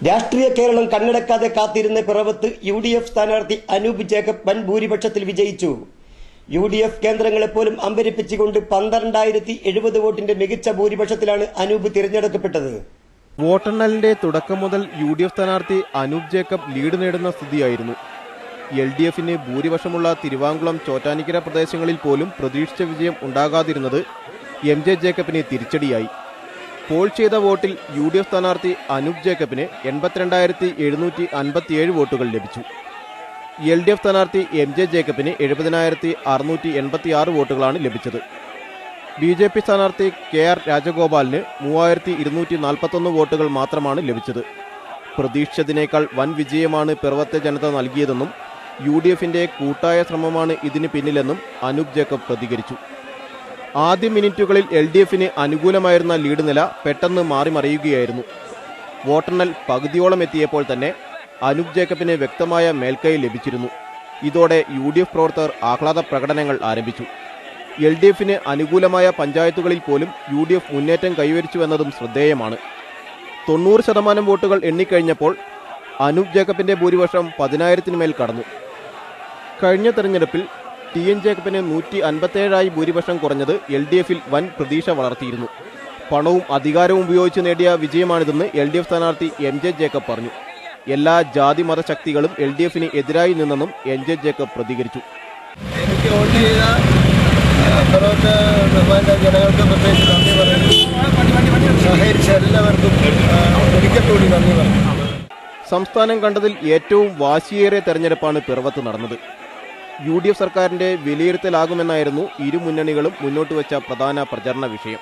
രാഷ്ട്രീയ കേരളം കണ്ണടക്കാതെ കാത്തിരുന്ന പിറവത്ത് UDF സ്ഥാനാർത്ഥി അനൂപ് ജേക്കബ് വൻ ഭൂരിപക്ഷത്തിൽ വിജയിച്ചു. UDF കേന്ദ്രങ്ങളെപ്പോലും അമ്പരിപ്പിച്ചുകൊണ്ട് 12,070 വോട്ടിന്റെ മികച്ച ഭൂരിപക്ഷത്തിലാണ് അനൂപ് തിരഞ്ഞെടുക്കപ്പെട്ടത്. വോട്ടെണ്ണലിന്റെ തുടക്കം മുതൽ UDF സ്ഥാനാർത്ഥി അനൂപ് ജേക്കബ് ലീഡ് നേടുന്ന സ്ഥിതിയായിരുന്നു. LDFന് ഭൂരിപക്ഷമുള്ള തിരുവാങ്കുളം, ചോറ്റാനിക്കര പ്രദേശങ്ങളിൽ പോലും പ്രതീക്ഷിച്ച വിജയം ഉണ്ടാകാതിരുന്നത് MJ ജേക്കബിന് തിരിച്ചടിയായി. പോൾ ചെയ്ത വോട്ടിൽ UDF സ്ഥാനാർത്ഥി അനൂപ് ജേക്കബിന് 82,757 വോട്ടുകൾ ലഭിച്ചു. LDF സ്ഥാനാർത്ഥി MJ ജേക്കബിന് 70,686 വോട്ടുകളാണ് ലഭിച്ചത്. BJP സ്ഥാനാർത്ഥി KR രാജഗോപാലിന് 3,241 വോട്ടുകൾ മാത്രമാണ് ലഭിച്ചത്. പ്രതീക്ഷിച്ചതിനേക്കാൾ വൻ വിജയമാണ് പിറവത്തെ ജനത നൽകിയതെന്നും UDFന്റെ കൂട്ടായ ശ്രമമാണ് ഇതിന് പിന്നിലെന്നും അനൂപ് ജേക്കബ് പ്രതികരിച്ചു. ആദ്യ മിനിറ്റുകളിൽ LDFന് അനുകൂലമായിരുന്ന ലീഡ് നില പെട്ടെന്ന് മാറിമറിയുകയായിരുന്നു. വോട്ടെണ്ണൽ പകുതിയോളം എത്തിയപ്പോൾ തന്നെ അനൂപ് ജേക്കബിന് വ്യക്തമായ മേൽക്കൈ ലഭിച്ചിരുന്നു. ഇതോടെ UDF പ്രവർത്തകർ ആഹ്ലാദ പ്രകടനങ്ങൾ ആരംഭിച്ചു. LDFന് അനുകൂലമായ പഞ്ചായത്തുകളിൽ പോലും UDF മുന്നേറ്റം കൈവരിച്ചുവെന്നതും ശ്രദ്ധേയമാണ്. 90% വോട്ടുകൾ എണ്ണിക്കഴിഞ്ഞപ്പോൾ അനൂപ് ജേക്കബിന്റെ ഭൂരിപക്ഷം 10,000-ന് മേൽ കടന്നു. കഴിഞ്ഞ തെരഞ്ഞെടുപ്പിൽ TN ജേക്കബിന് 157 ഭൂരിപക്ഷം കുറഞ്ഞത് LDFൽ വൻ പ്രതീക്ഷ വളർത്തിയിരുന്നു. പണവും അധികാരവും ഉപയോഗിച്ച് നേടിയ വിജയമാണിതെന്ന് LDF സ്ഥാനാർത്ഥി MJ ജേക്കബ് പറഞ്ഞു. എല്ലാ ജാതി മത ശക്തികളും LDFന് എതിരായി നിന്നെന്നും MJ ജേക്കബ് പ്രതികരിച്ചു. എനിക്ക് വോട്ട് ചെയ്ത ജനങ്ങൾക്ക് പ്രത്യേകിച്ച് നന്ദി പറയുന്നു. സഹകരിച്ച എല്ലാവർക്കും ഒരിക്കൽ കൂടി നന്ദി പറഞ്ഞു. സംസ്ഥാനം കണ്ടതിൽ ഏറ്റവും വാശിയേറിയ തെരഞ്ഞെടുപ്പാണ് പിറവത്ത് നടന്നത്. UDF സർക്കാരിന്റെ വിലയിരുത്തലാകുമെന്നായിരുന്നു ഇരു മുന്നണികളും മുന്നോട്ട് വെച്ച പ്രധാന പ്രചരണ വിഷയം.